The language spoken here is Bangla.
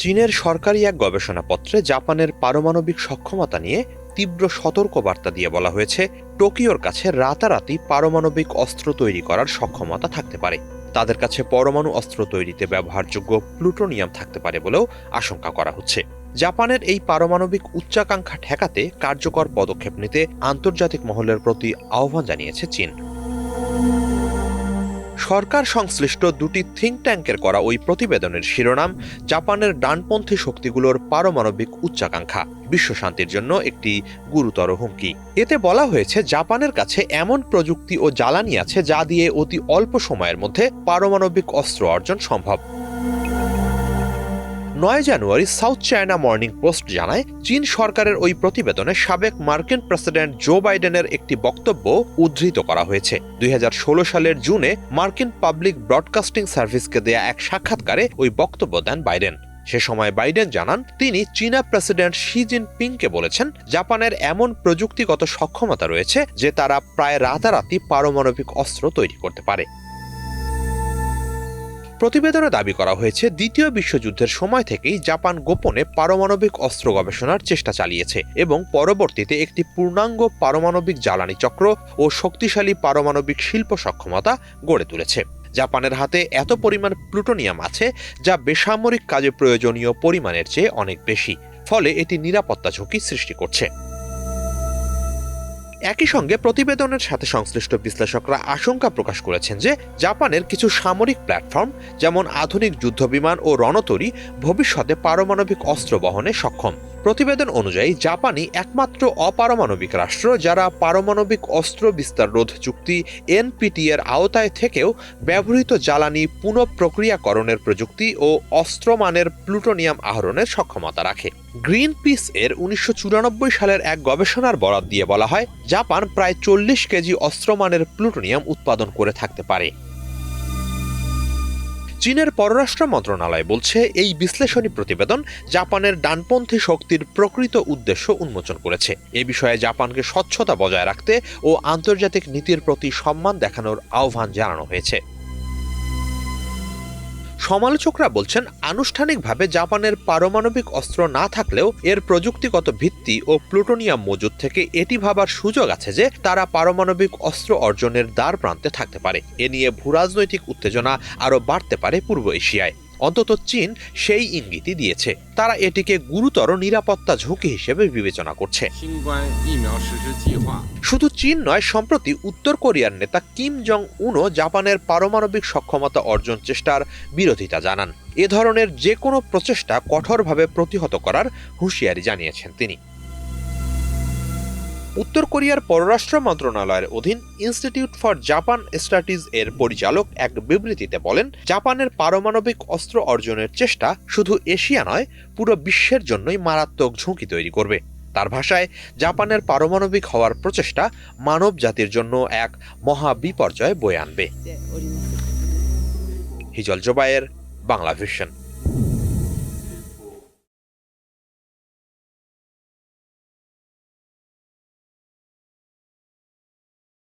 চীনের সরকারি এক গবেষণাপত্রে জাপানের পারমাণবিক সক্ষমতা নিয়ে তীব্র সতর্কবার্তা দিয়ে বলা হয়েছে, টোকিওর কাছে রাতারাতি পারমাণবিক অস্ত্র তৈরি করার সক্ষমতা থাকতে পারে। তাদের কাছে পরমাণু অস্ত্র তৈরিতে ব্যবহারযোগ্য প্লুটোনিয়াম থাকতে পারে বলেও আশঙ্কা করা হচ্ছে। জাপানের এই পারমাণবিক উচ্চাকাঙ্ক্ষা ঠেকাতে কার্যকর পদক্ষেপ নিতে আন্তর্জাতিক মহলের প্রতি আহ্বান জানিয়েছে চীন। সরকার সংশ্লিষ্ট দুটি থিঙ্ক ট্যাঙ্কের করা ওই প্রতিবেদনের শিরোনাম জাপানের ডানপন্থী শক্তিগুলোর পারমাণবিক উচ্চাকাঙ্ক্ষা বিশ্বশান্তির জন্য একটি গুরুতর হুমকি। এতে বলা হয়েছে, জাপানের কাছে এমন প্রযুক্তি ও জ্বালানি আছে যা দিয়ে অতি অল্প সময়ের মধ্যে পারমাণবিক অস্ত্র অর্জন সম্ভব। 9 জানুয়ারি সাউথ চায়না মর্নিং পোস্ট জানায়, চীন সরকারের ওই প্রতিবেদনে সাবেক মার্কিন প্রেসিডেন্ট জো বাইডেনের একটি বক্তব্য উদ্ধৃত করা হয়েছে। 2016 সালের জুনে মার্কিন পাবলিক ব্রডকাস্টিং সার্ভিসকে দেয়া এক সাক্ষাৎকারে ওই বক্তব্য দেন বাইডেন। সে সময় বাইডেন জানান, তিনি চীনা প্রেসিডেন্ট শি জিনপিংকে বলেছেন, জাপানের এমন প্রযুক্তিগত সক্ষমতা রয়েছে যে তারা প্রায় রাতারাতি পারমাণবিক অস্ত্র তৈরি করতে পারে। প্রতিবেদনে দাবি করা হয়েছে, দ্বিতীয় বিশ্বযুদ্ধের সময় থেকেই জাপান গোপনে পারমাণবিক অস্ত্র গবেষণার চেষ্টা চালিয়েছে এবং পরবর্তীতে একটি পূর্ণাঙ্গ পারমাণবিক জ্বালানি চক্র ও শক্তিশালী পারমাণবিক শিল্প সক্ষমতা গড়ে তুলেছে। জাপানের হাতে এত পরিমাণ প্লুটোনিয়াম আছে যা বেসামরিক কাজে প্রয়োজনীয় পরিমাণের চেয়ে অনেক বেশি, ফলে এটি নিরাপত্তা ঝুঁকি সৃষ্টি করছে। একই সঙ্গে প্রতিবেদনের সাথে সংশ্লিষ্ট বিশ্লেষকরা আশঙ্কা প্রকাশ করেছেন যে জাপানের কিছু সামরিক প্ল্যাটফর্ম, যেমন আধুনিক যুদ্ধবিমান ও রণতরী, ভবিষ্যতে পারমাণবিক অস্ত্র বহনে সক্ষম। প্রতিবেদন অনুযায়ী জাপানই একমাত্র অপারমাণবিক রাষ্ট্র যারা পারমাণবিক অস্ত্র বিস্তার রোধ চুক্তি এনপিটি এর আওতায় থেকেও ব্যবহৃত জ্বালানি পুনঃপ্রক্রিয়াকরণের প্রযুক্তি ও অস্ত্রমানের প্লুটোনিয়াম আহরণের সক্ষমতা রাখে। গ্রিন পিস এর 1994 সালের এক গবেষণার বরাত দিয়ে বলা হয়, জাপান প্রায় 40 কেজি অস্ত্রমানের প্লুটোনিয়াম উৎপাদন করে থাকতে পারে। চীনের পররাষ্ট্র মন্ত্রণালয় বলছে, এই বিশ্লেষণী প্রতিবেদন জাপানের ডানপন্থী শক্তির প্রকৃত উদ্দেশ্য উন্মোচন করেছে। এ বিষয়ে জাপানকে স্বচ্ছতা বজায় রাখতে ও আন্তর্জাতিক নীতির প্রতি সম্মান দেখানোর আহ্বান জানানো হয়েছে। সমালোচকরা বলছেন, আনুষ্ঠানিকভাবে জাপানের পারমাণবিক অস্ত্র না থাকলেও এর প্রযুক্তিগত ভিত্তি ও প্লুটোনিয়াম মজুদ থেকে এটি ভাবার সুযোগ আছে যে তারা পারমাণবিক অস্ত্র অর্জনের দ্বার প্রান্তে থাকতে পারে। এ নিয়ে ভূরাজনৈতিক উত্তেজনা আরও বাড়তে পারে পূর্ব এশিয়ায়। অন্তত চীন সেই ইঙ্গিতই দিয়েছে, তারা এটিকে গুরুতর নিরাপত্তা ঝুঁকি হিসেবে বিবেচনা করছে। শুধু চীন নয়, সম্প্রতি উত্তর কোরিয়ার নেতা কিম জং উনও জাপানের পারমাণবিক সক্ষমতা অর্জন চেষ্টার বিরোধিতা জানান। এ ধরনের যে কোনো প্রচেষ্টা কঠোরভাবে প্রতিহত করার হুঁশিয়ারি জানিয়েছেন তিনি। উত্তর কোরিয়ার পররাষ্ট্র মন্ত্রণালয়ের অধীন ইনস্টিটিউট ফর জাপান স্টাডিজ এর পরিচালক এক বিবৃতিতে বলেন, জাপানের পারমাণবিক অস্ত্র অর্জনের চেষ্টা শুধু এশিয়া নয়, পুরো বিশ্বের জন্যই মারাত্মক ঝুঁকি তৈরি করবে। তার ভাষায়, জাপানের পারমাণবিক হওয়ার প্রচেষ্টা মানব জাতির জন্য এক মহা বিপর্যয় বয়ে আনবে। হিজল জোবায়ের, বাংলা ভিশন।